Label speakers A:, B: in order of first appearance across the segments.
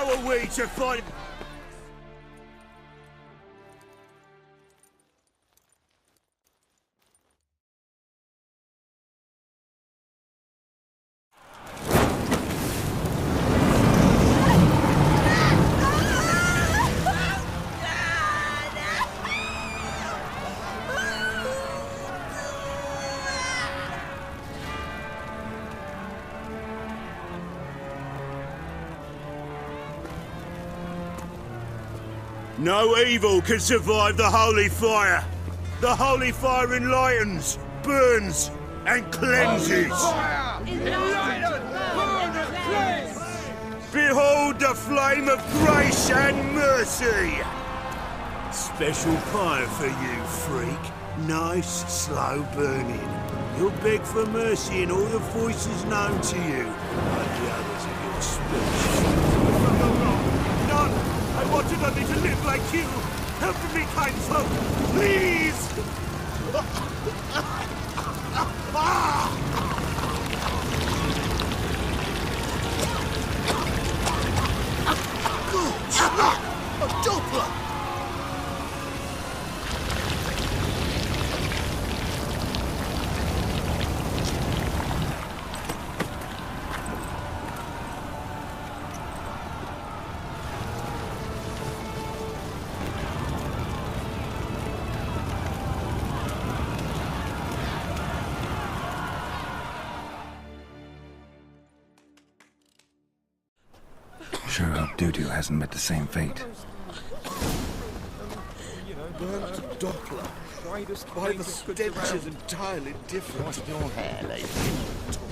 A: How are we to find... No evil can survive the holy fire. The holy fire enlightens, burns, and cleanses. Behold the flame of grace and mercy. Special fire for you, freak. Nice, slow burning. You'll beg for mercy in all the voices known to you, like the others of your species. None! I wanted only to live like you! Help me, kind folk! Please! A Doppler!
B: Sure hope Doo-Doo hasn't met the same fate.
C: Burnt Doppler. Why the stench is entirely different.
D: What's your hair, lady?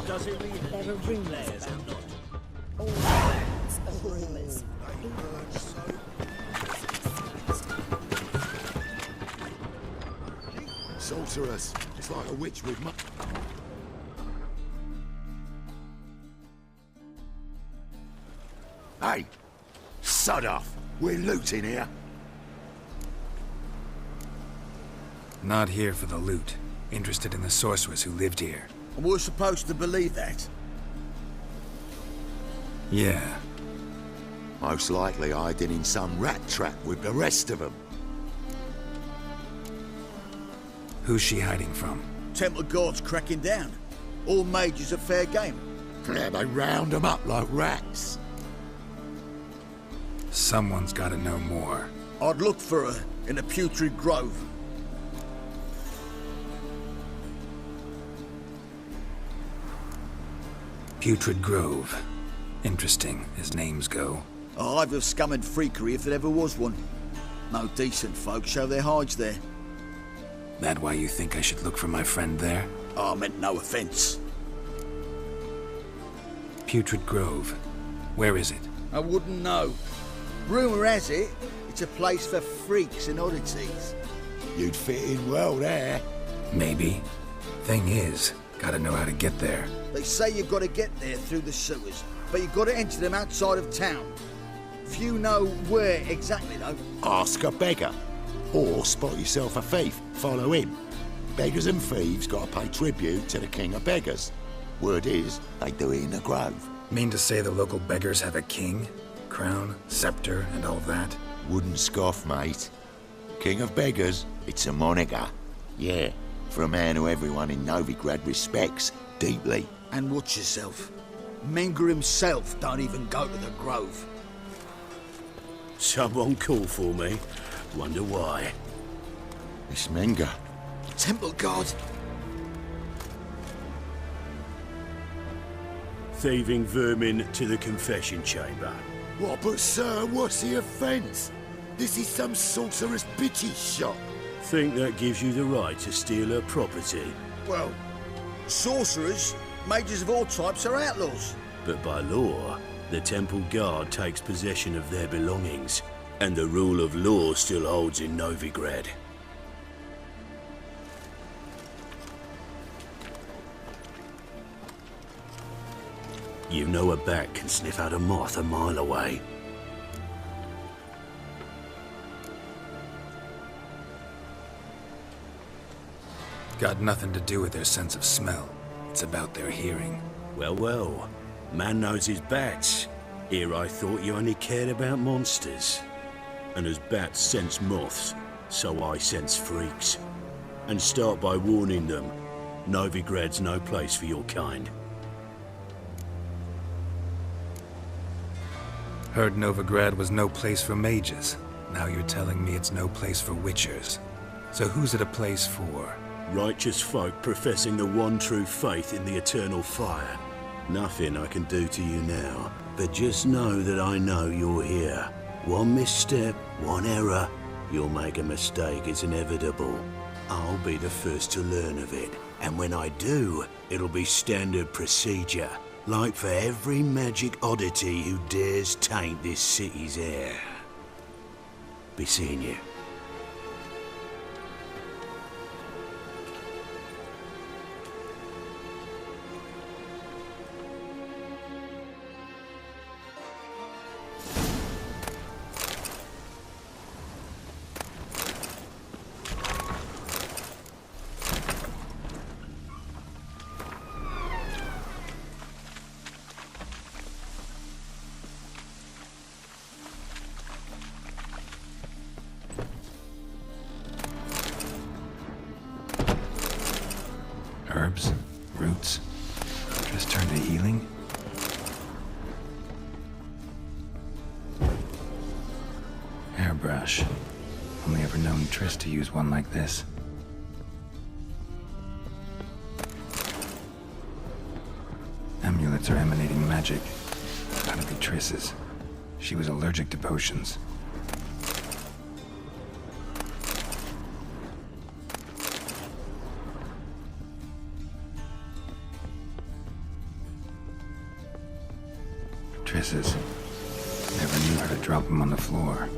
E: Does it mean there are ring layers or not?
F: All kinds of rumors.
C: Sorceress. It's like a witch with Hey! Sod off! We're looting here.
B: Not here for the loot. Interested in the sorceress who lived here.
A: And we're supposed to believe that?
B: Yeah.
C: Most likely hiding in some rat trap with the rest of them.
B: Who's she hiding from?
A: Temple guards cracking down. All mages are fair game.
C: Yeah, they round them up like rats.
B: Someone's gotta know more.
A: I'd look for her in the Putrid Grove.
B: Putrid Grove. Interesting, as names go.
A: A hive of scum and freakery if there ever was one. No decent folk show their hides there.
B: That why you think I should look for my friend there?
A: I meant no offense.
B: Putrid Grove. Where is it?
A: I wouldn't know. Rumour has it, it's a place for freaks and oddities.
C: You'd fit in well there.
B: Maybe. Thing is, gotta know how to get there.
A: They say you've got to get there through the sewers, but you've got to enter them outside of town. Few know where exactly, though.
C: Ask a beggar. Or spot yourself a thief. Follow him. Beggars and thieves gotta pay tribute to the king of beggars. Word is, they do it in the grove.
B: Mean to say the local beggars have a king? Crown, scepter, and all that?
C: Wouldn't scoff, mate. King of beggars, it's a moniker. Yeah, for a man who everyone in Novigrad respects deeply.
A: And watch yourself. Menger himself don't even go to the grove.
E: Someone call for me. Wonder why.
C: It's Menger.
A: Temple guard.
E: Thieving vermin to the confession chamber.
C: What, but sir, what's the offence? This is some sorcerer's bitchy shop.
E: Think that gives you the right to steal her property?
A: Well, sorcerers, mages of all types are outlaws.
E: But by law, the temple guard takes possession of their belongings, and the rule of law still holds in Novigrad. You know a bat can sniff out a moth a mile away.
B: Got nothing to do with their sense of smell. It's about their hearing.
E: Well, well. Man knows his bats. Here I thought you only cared about monsters. And as bats sense moths, so I sense freaks. And start by warning them, Novigrad's no place for your kind.
B: Heard Novigrad was no place for mages. Now you're telling me it's no place for witchers. So who's it a place for?
E: Righteous folk professing the one true faith in the eternal fire. Nothing I can do to you now, but just know that I know you're here. One misstep, one error, you'll make a mistake, it's inevitable. I'll be the first to learn of it, and when I do, it'll be standard procedure, like for every magic oddity who dares taint this city's air. Be seeing you.
B: Herbs? Roots? Just turn to healing? Hairbrush. Only ever known Triss to use one like this. Amulets are emanating magic. Gotta be Triss's. She was allergic to potions. Triss's. Never knew how to drop them on the floor.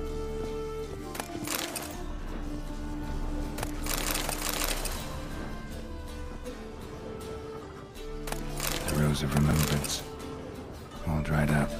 B: The rose of remembrance. All dried up.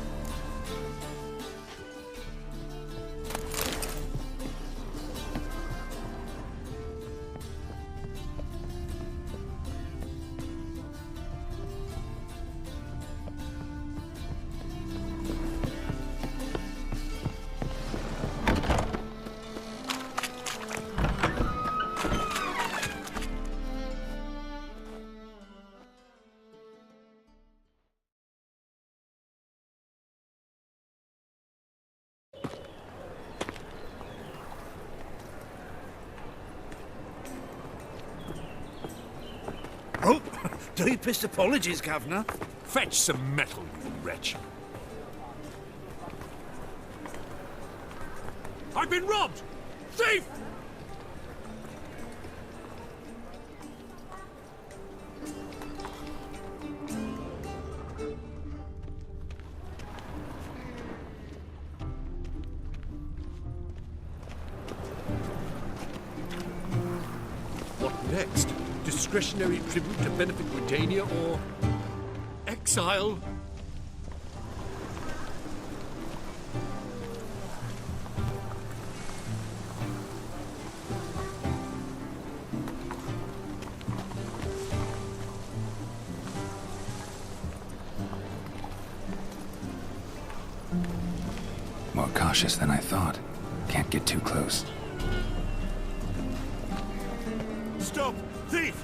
A: Oh, deepest apologies, Governor. Fetch some metal, you wretch. I've been robbed! Thief!
D: What next? Discretionary tribute to benefit Britannia or exile?
B: More cautious than I thought. Can't get too close.
A: Stop! Thief!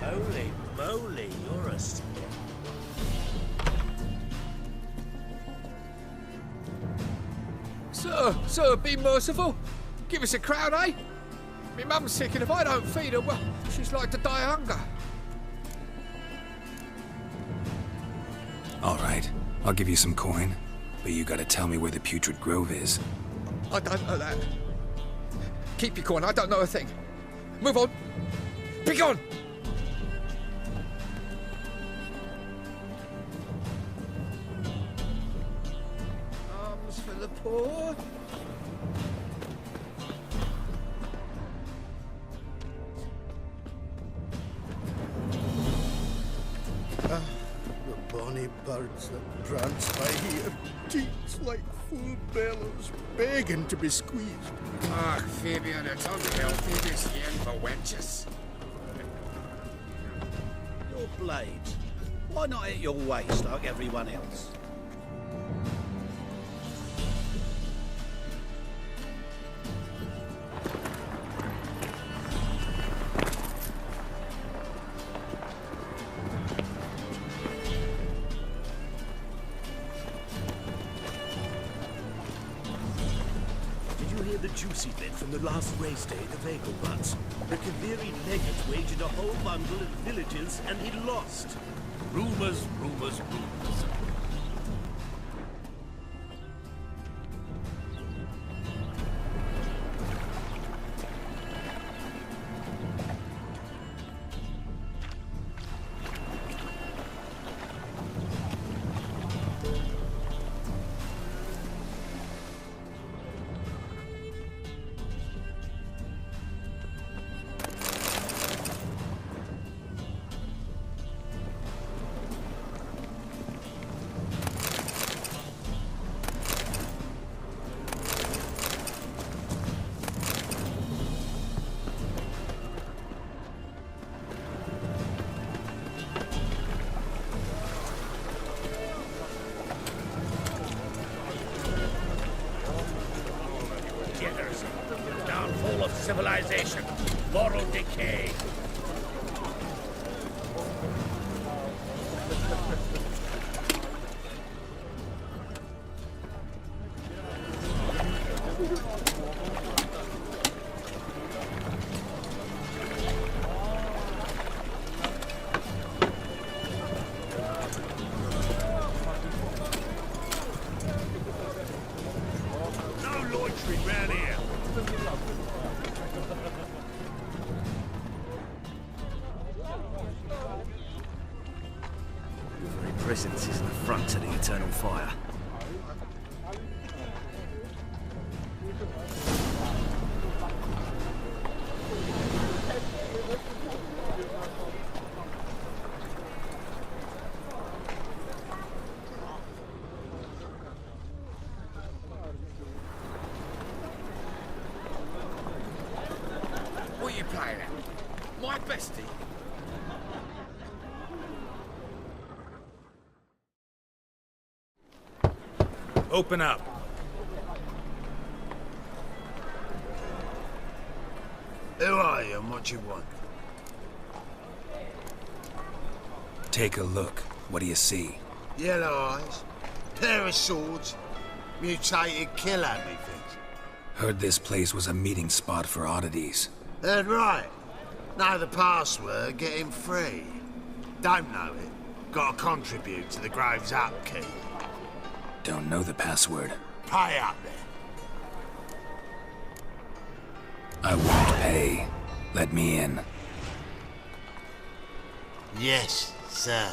E: Holy moly, you're a...
D: Sir, be merciful. Give us a crown, eh? Me mum's sick, and if I don't feed her, well, she's like to die of hunger.
B: All right, I'll give you some coin, but you gotta tell me where the Putrid Grove is.
D: I don't know that. Keep your coin, I don't know a thing. Move on. Be gone! Arms for the poor.
G: birds that prance by here, teats like full bellows, begging to be squeezed.
D: Ah, Fabian, it's unhealthy this yen for wenches.
H: Your blades. Why not at your waist like everyone else?
I: The juicy bit from the last race day, the Vagal Butts. The Kaviri legate wagered a whole bundle at villages, and he lost. Rumors, rumors, rumors. Downfall of civilization, moral decay.
A: No loitering round here.
I: Your very presence is an affront to the eternal fire.
D: What are you playing at? My bestie?
B: Open up.
A: Who are you and what you want?
B: Take a look. What do you see?
A: Yellow eyes, pair of swords, mutated killer, methinks.
B: Heard this place was a meeting spot for oddities.
A: Heard right. Know the password, get him free. Don't know it. Gotta contribute to the Grave's upkeep.
B: Don't know the password.
A: Pay up there.
B: I won't pay. Let me in.
A: Yes, sir.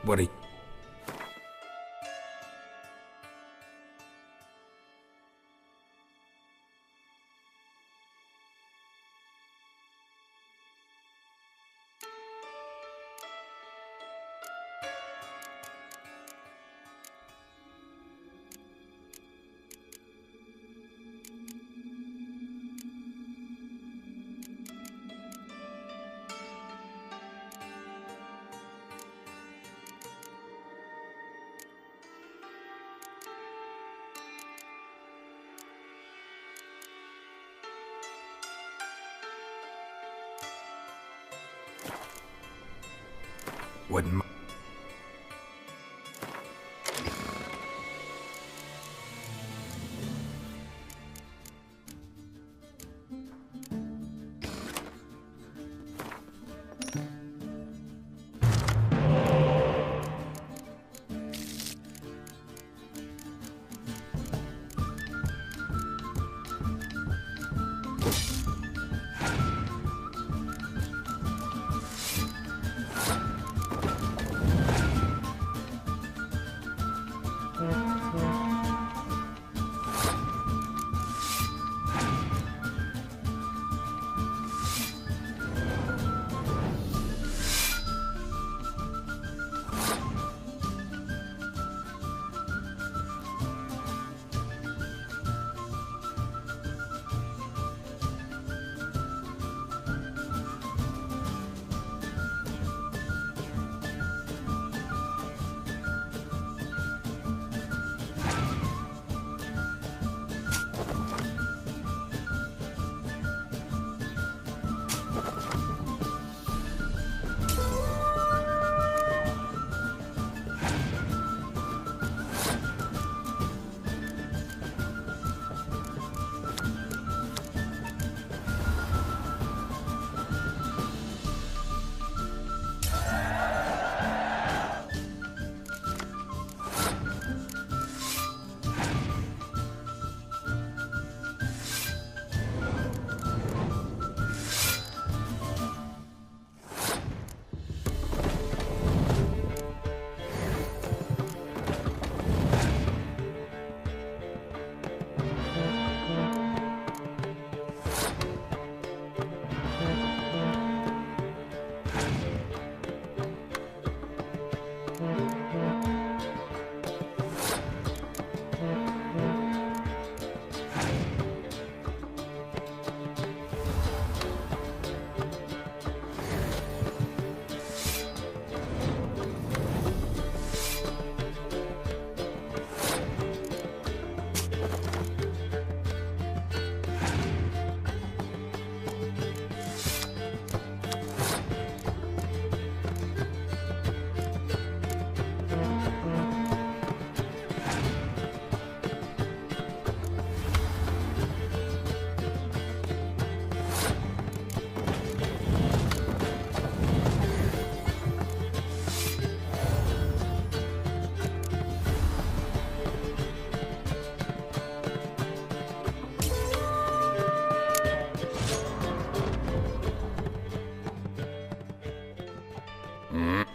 B: What are you... Wouldn't... What?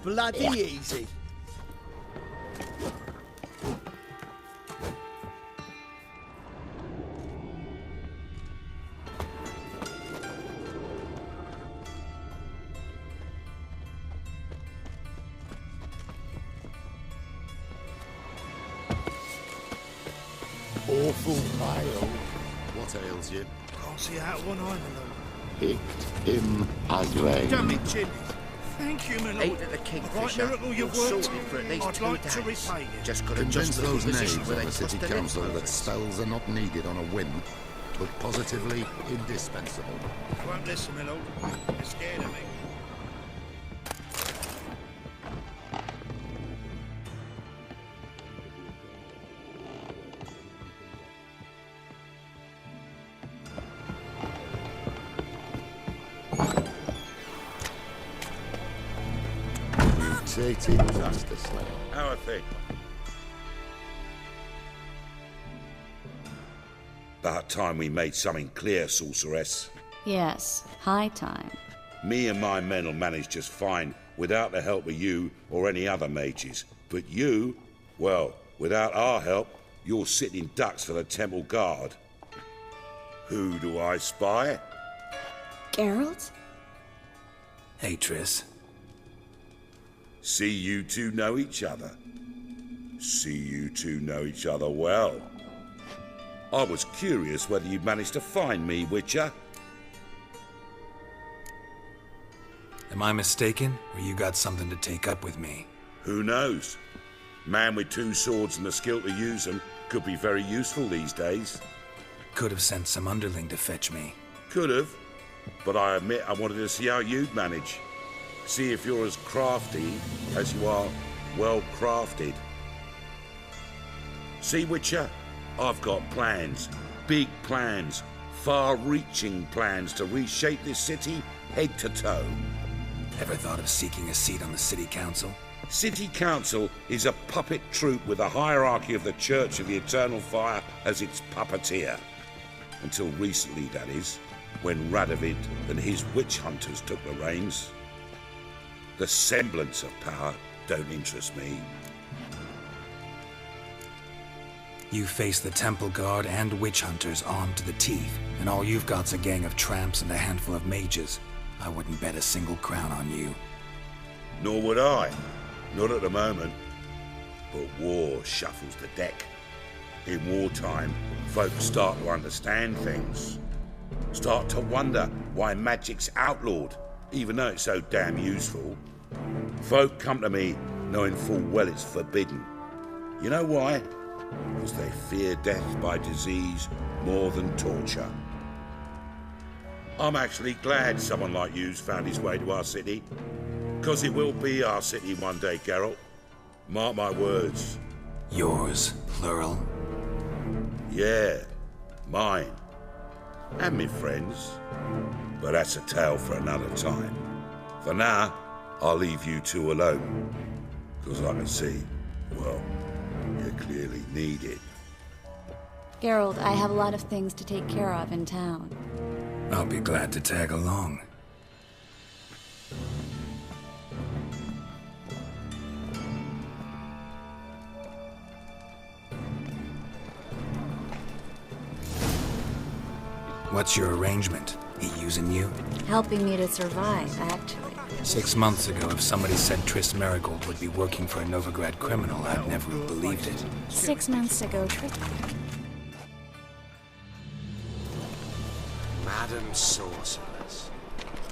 G: Bloody easy.
C: Awful pale. What ails you?
G: Can't see out one eye, my lord.
C: Picked him ugly.
G: Damn it, Jimmy. Thank you, my lord.
H: Eight at the Kingfisher.
G: Right, miracle you've
H: You're
G: worked.
H: sorted for at least
G: I'd
H: 2
G: like
H: days.
G: to repay you.
H: Just got to
C: Convince
H: adjust the
C: those
H: position
C: knaves
H: where
C: of
H: they
C: the city
H: cost a
C: council
H: little.
C: that spells are not needed on a whim, but positively indispensable.
G: Won't listen, my lord. You're scared of me.
C: Mutated justice, lad.
J: How are things? About time we made something clear, sorceress.
K: Yes, high time.
J: Me and my men will manage just fine without the help of you or any other mages. But you, well, without our help, you're sitting ducks for the temple guard. Who do I spy?
K: Geralt?
B: Hey, Triss.
J: See you two know each other. See you two know each other well. I was curious whether you'd managed to find me, Witcher.
B: Am I mistaken, or you got something to take up with me?
J: Who knows? Man with 2 swords and the skill to use them could be very useful these days.
B: Could have sent some underling to fetch me.
J: Could have, but I admit I wanted to see how you'd manage. See if you're as crafty as you are well crafted. See, Witcher? I've got plans. Big plans. Far-reaching plans to reshape this city head to toe.
B: Ever thought of seeking a seat on the city council?
J: City council is a puppet troupe with a hierarchy of the Church of the Eternal Fire as its puppeteer. Until recently, that is, when Radovid and his witch hunters took the reins. The semblance of power don't interest me.
B: You face the Temple Guard and witch hunters armed to the teeth, and all you've got's a gang of tramps and a handful of mages. I wouldn't bet a single crown on you.
J: Nor would I. Not at the moment. But war shuffles the deck. In wartime, folks start to understand things. Start to wonder why magic's outlawed, even though it's so damn useful. Folk come to me knowing full well it's forbidden. You know why? Because they fear death by disease more than torture. I'm actually glad someone like you's found his way to our city. Because it will be our city one day, Geralt. Mark my words.
B: Yours, plural?
J: Yeah, mine. And me friends. But that's a tale for another time. For now, I'll leave you two alone. Because I can see, well, you clearly need it.
K: Geralt, I have a lot of things to take care of in town.
B: I'll be glad to tag along. What's your arrangement? He using you?
K: Helping me to survive, actually.
B: 6 months ago, if somebody said Triss Merigold would be working for a Novigrad criminal, I'd never have believed it.
K: 6 months ago, tricky.
L: Madam Sorceress.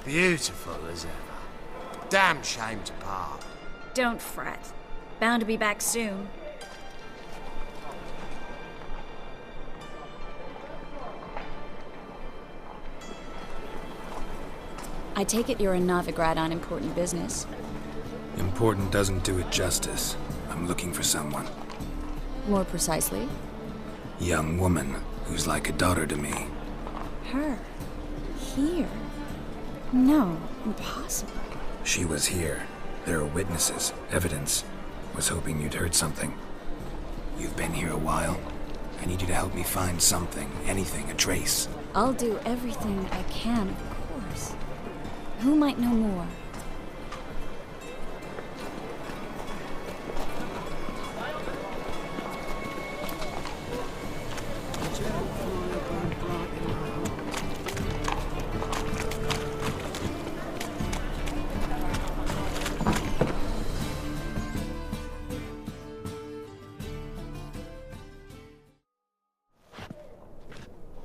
L: Beautiful as ever. Damn shame to part.
K: Don't fret. Bound to be back soon. I take it you're in Novigrad on important business.
B: Important doesn't do it justice. I'm looking for someone.
K: More precisely?
B: Young woman who's like a daughter to me.
K: Her? Here? No, impossible.
B: She was here. There are witnesses, evidence. Was hoping you'd heard something. You've been here a while. I need you to help me find something, anything, a trace.
K: I'll do everything I can, of course. Who might know more?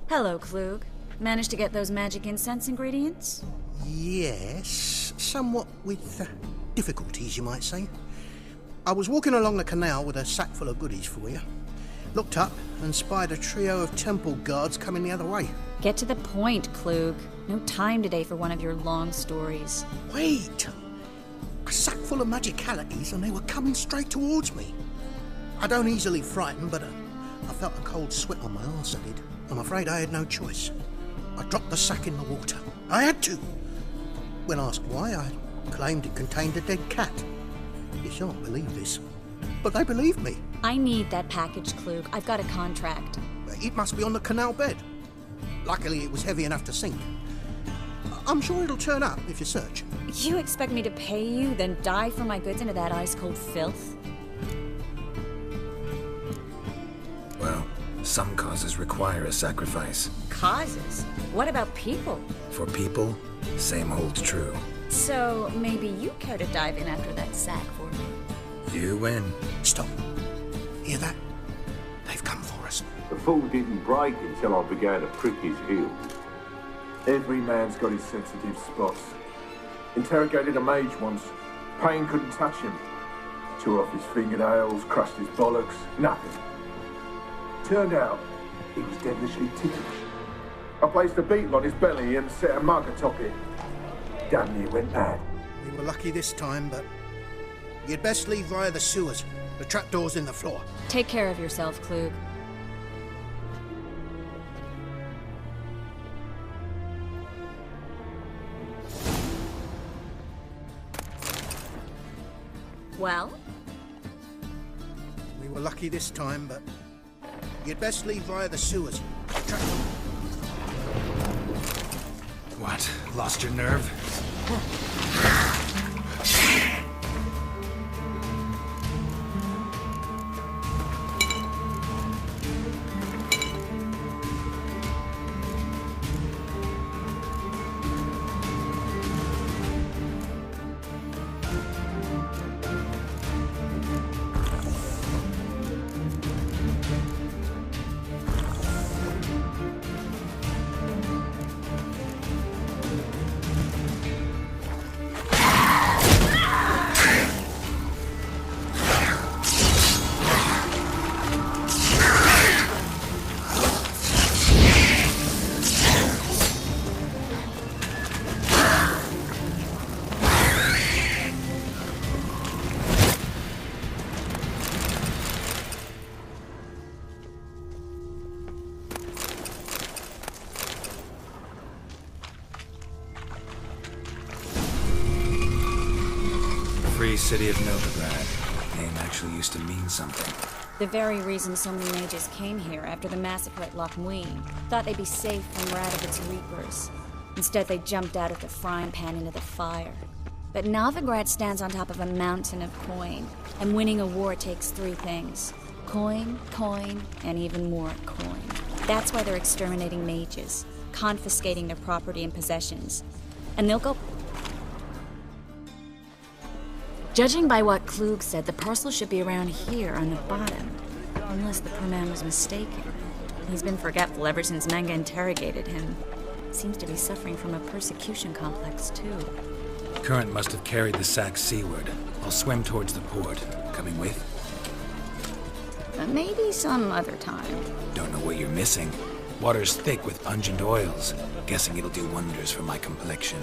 K: Hello, Klug. Managed to get those magic incense ingredients?
G: Yes, somewhat with difficulties, you might say. I was walking along the canal with a sack full of goodies for you. Looked up and spied a trio of temple guards coming the other way.
K: Get to the point, Klug. No time today for one of your long stories.
G: Wait! A sack full of magicalities and they were coming straight towards me. I don't easily frighten, but I felt a cold sweat on my arse, I did. I'm afraid I had no choice. I dropped the sack in the water. I had to. When asked why, I claimed it contained a dead cat. You shan't believe this, but they believed me.
K: I need that package, Klug. I've got a contract.
G: It must be on the canal bed. Luckily, it was heavy enough to sink. I'm sure it'll turn up if you search.
K: You expect me to pay you, then dive for my goods into that ice-cold filth?
B: Well, some causes require a sacrifice.
K: Causes? What about people?
B: For people, same holds true.
K: So, maybe you care to dive in after that sack for me?
B: You win.
G: Stop. Hear that? They've come for us.
M: The fool didn't break until I began to prick his heels. Every man's got his sensitive spots. Interrogated a mage once. Pain couldn't touch him. Tore off his fingernails, crushed his bollocks, nothing. Turned out, he was devilishly ticklish. I placed a beetle on his belly and set a mug atop it. Damn near went mad.
G: We were lucky this time, but you'd best leave via the sewers. The trapdoor's in the floor.
K: Take care of yourself, Klug. Well?
G: We were lucky this time, but you'd best leave via the sewers.
B: What? Lost your nerve? Free city of Novigrad. Name actually used to mean something.
K: The very reason so many mages came here after the massacre at Loch Muin. Thought they'd be safe from Radovic's reapers. Instead, they jumped out of the frying pan into the fire. But Novigrad stands on top of a mountain of coin, and winning a war takes three things. Coin, coin, and even more coin. That's why they're exterminating mages, confiscating their property and possessions. And they'll go... Judging by what Klug said, the parcel should be around here on the bottom. Unless the poor man was mistaken. He's been forgetful ever since Manga interrogated him. Seems to be suffering from a persecution complex, too.
B: Current must have carried the sack seaward. I'll swim towards the port. Coming with?
K: Maybe some other time.
B: Don't know what you're missing. Water's thick with pungent oils. Guessing it'll do wonders for my complexion.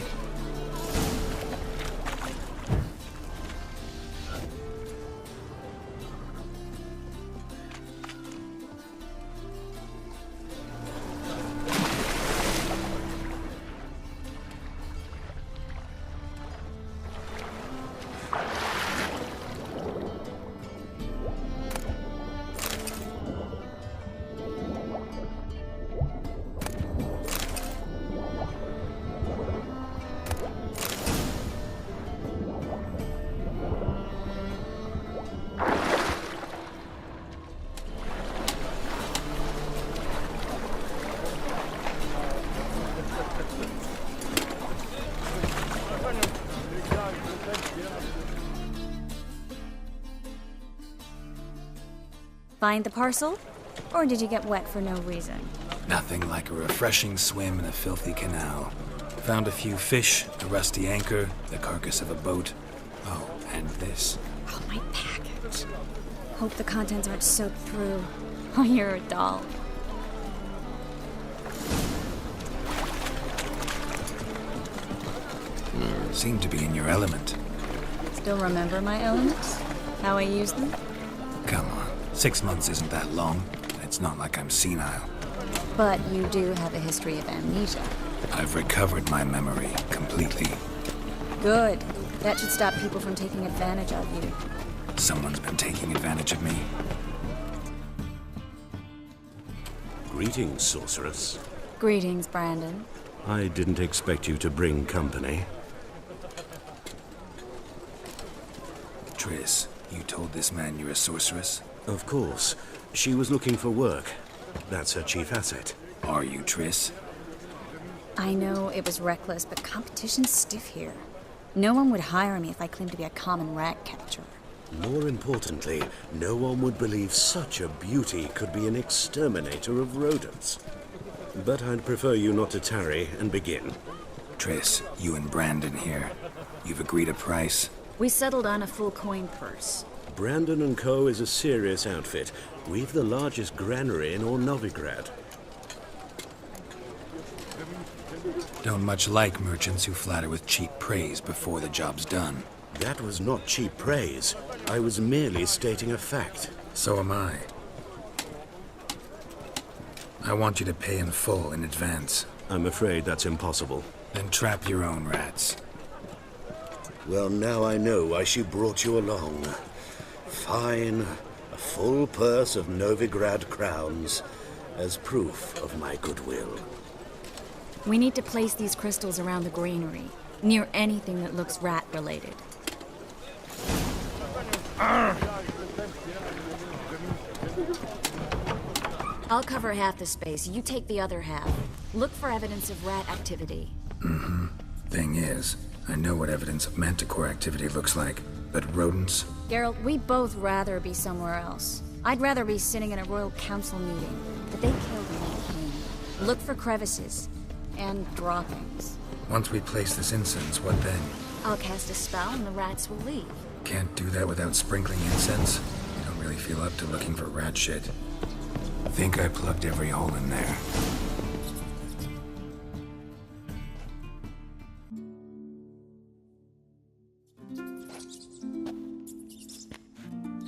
K: Find the parcel? Or did you get wet for no reason?
B: Nothing like a refreshing swim in a filthy canal. Found a few fish, a rusty anchor, the carcass of a boat. Oh, and this.
K: Oh, my package. Hope the contents aren't soaked through. Oh, you're a doll.
B: Seem to be in your element.
K: Still remember my elements? How I use them?
B: Come on. 6 months isn't that long. It's not like I'm senile.
K: But you do have a history of amnesia.
B: I've recovered my memory completely.
K: Good. That should stop people from taking advantage of you.
B: Someone's been taking advantage of me.
E: Greetings, sorceress.
K: Greetings, Brandon.
E: I didn't expect you to bring company.
B: Triss, you told this man you're a sorceress?
E: Of course. She was looking for work. That's her chief asset.
B: Are you, Triss?
K: I know it was reckless, but competition's stiff here. No one would hire me if I claimed to be a common rat catcher.
E: More importantly, no one would believe such a beauty could be an exterminator of rodents. But I'd prefer you not to tarry and begin.
B: Triss, you and Brandon here. You've agreed a price?
K: We settled on a full coin purse.
E: Brandon & Co. is a serious outfit. We've the largest granary in all Novigrad.
B: Don't much like merchants who flatter with cheap praise before the job's done.
E: That was not cheap praise. I was merely stating a fact.
B: So am I. I want you to pay in full in advance.
E: I'm afraid that's impossible.
B: Then trap your own rats.
E: Well, now I know why she brought you along. Fine. A full purse of Novigrad crowns as proof of my goodwill.
K: We need to place these crystals around the granary, near anything that looks rat-related. I'll cover half the space, you take the other half. Look for evidence of rat activity.
B: Mm-hmm. Thing is, I know what evidence of manticore activity looks like, but rodents?
K: Geralt, we'd both rather be somewhere else. I'd rather be sitting in a royal council meeting, but they killed my king. Look for crevices. And droppings.
B: Once we place this incense, what then?
K: I'll cast a spell and the rats will leave.
B: Can't do that without sprinkling incense? I don't really feel up to looking for rat shit. Think I plugged every hole in there.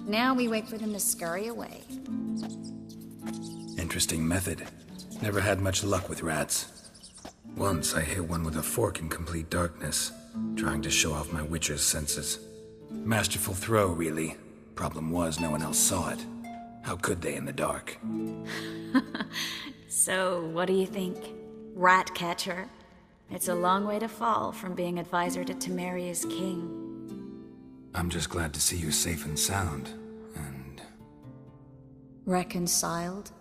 K: Now we wait for them to scurry away.
B: Interesting method. Never had much luck with rats. Once I hit one with a fork in complete darkness, trying to show off my witcher's senses. Masterful throw, really. Problem was, no one else saw it. How could they in the dark?
K: So, what do you think? Rat catcher? It's a long way to fall from being advisor to Temeria's king.
B: I'm just glad to see you safe and sound, and...
K: Reconciled?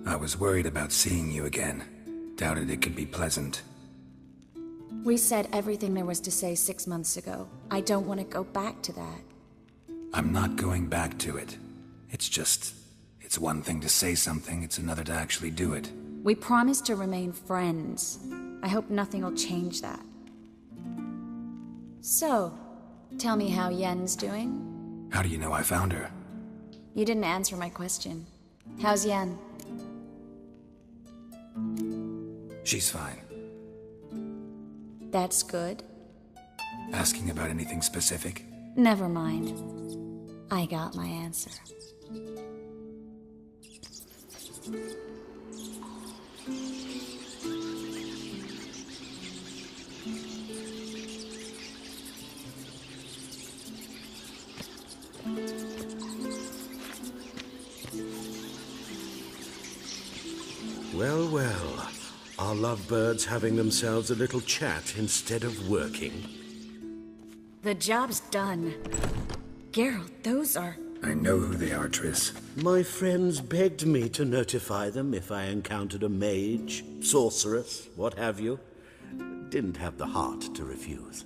B: I was worried about seeing you again. Doubted it could be pleasant.
K: We said everything there was to say 6 months ago. I don't want to go back to that.
B: I'm not going back to it. It's one thing to say something, it's another to actually do it.
K: We promised to remain friends. I hope nothing will change that. So, tell me how Yen's doing?
B: How do you know I found her?
K: You didn't answer my question. How's Yen?
B: She's fine.
K: That's good.
B: Asking about anything specific?
K: Never mind. I got my answer.
E: Well, well. Our lovebirds having themselves a little chat instead of working.
K: The job's done. Geralt, those are...
B: I know who they are, Triss.
E: My friends begged me to notify them if I encountered a mage, sorceress, what have you. Didn't have the heart to refuse.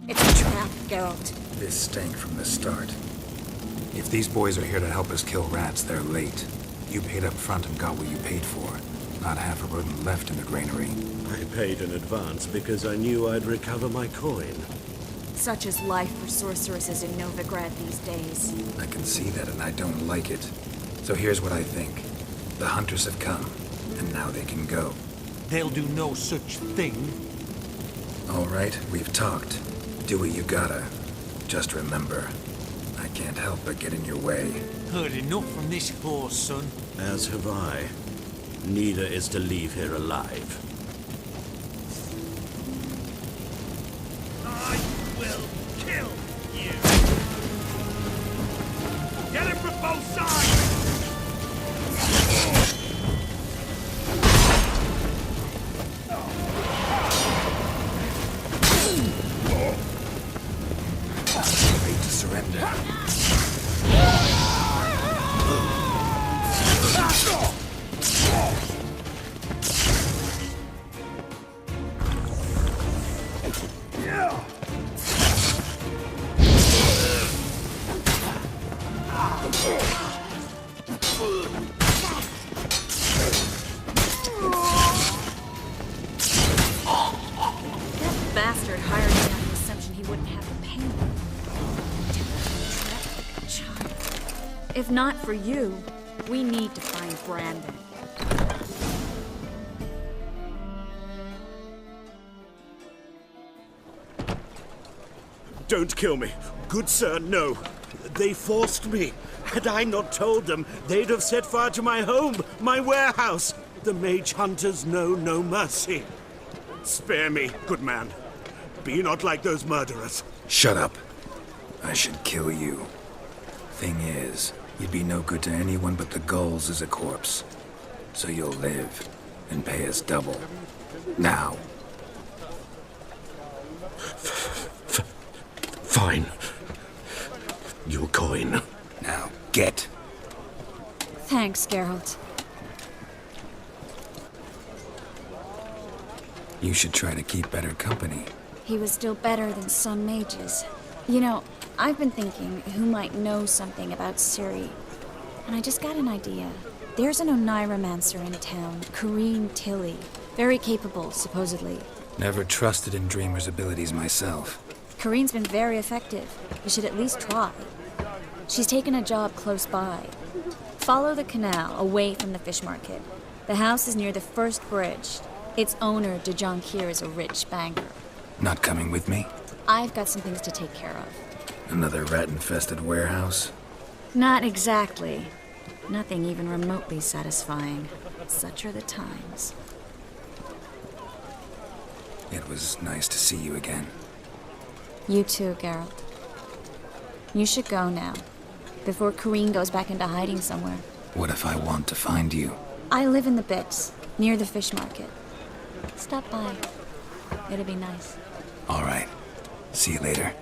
K: It's a trap, Geralt.
B: This stank from the start. If these boys are here to help us kill rats, they're late. You paid up front and got what you paid for. Not half a rodent left in the granary.
E: I paid in advance because I knew I'd recover my coin.
K: Such is life for sorceresses in Novigrad these days.
B: I can see that and I don't like it. So here's what I think. The hunters have come, and now they can go.
I: They'll do no such thing.
B: All right, we've talked. Do what you gotta. Just remember, I can't help but get in your way.
I: Heard enough from this horse, son.
E: As have I. Neither is to leave here alive.
I: I will kill you. Get him from both sides!
B: Ready to surrender.
K: Bastard hired me on the assumption he wouldn't have the pain. Trapped like a child. If not for you, We need to find Brandon.
E: Don't kill me. Good sir, no. They forced me. Had I not told them, they'd have set fire to my home, my warehouse. The mage hunters know no mercy. Spare me, good man. Be not like those murderers.
B: Shut up. I should kill you. Thing is, you'd be no good to anyone but the gulls as a corpse. So you'll live and pay us double. Now.
E: Fine. Your coin.
B: Now, get.
K: Thanks, Geralt.
B: You should try to keep better company.
K: He was still better than some mages. You know, I've been thinking who might know something about Ciri. And I just got an idea. There's an Oneiromancer in town, Corrine Tilly. Very capable, supposedly.
B: Never trusted in Dreamer's abilities myself.
K: Corrine's been very effective. You should at least try. She's taken a job close by. Follow the canal, away from the fish market. The house is near the first bridge. Its owner, de Jonquier, is a rich banker.
B: Not coming with me?
K: I've got some things to take care of.
B: Another rat-infested warehouse?
K: Not exactly. Nothing even remotely satisfying. Such are the times.
B: It was nice to see you again.
K: You too, Geralt. You should go now, before Corrine goes back into hiding somewhere.
B: What if I want to find you?
K: I live in the Bits, near the fish market. Stop by. It'll be nice.
B: All right. See you later.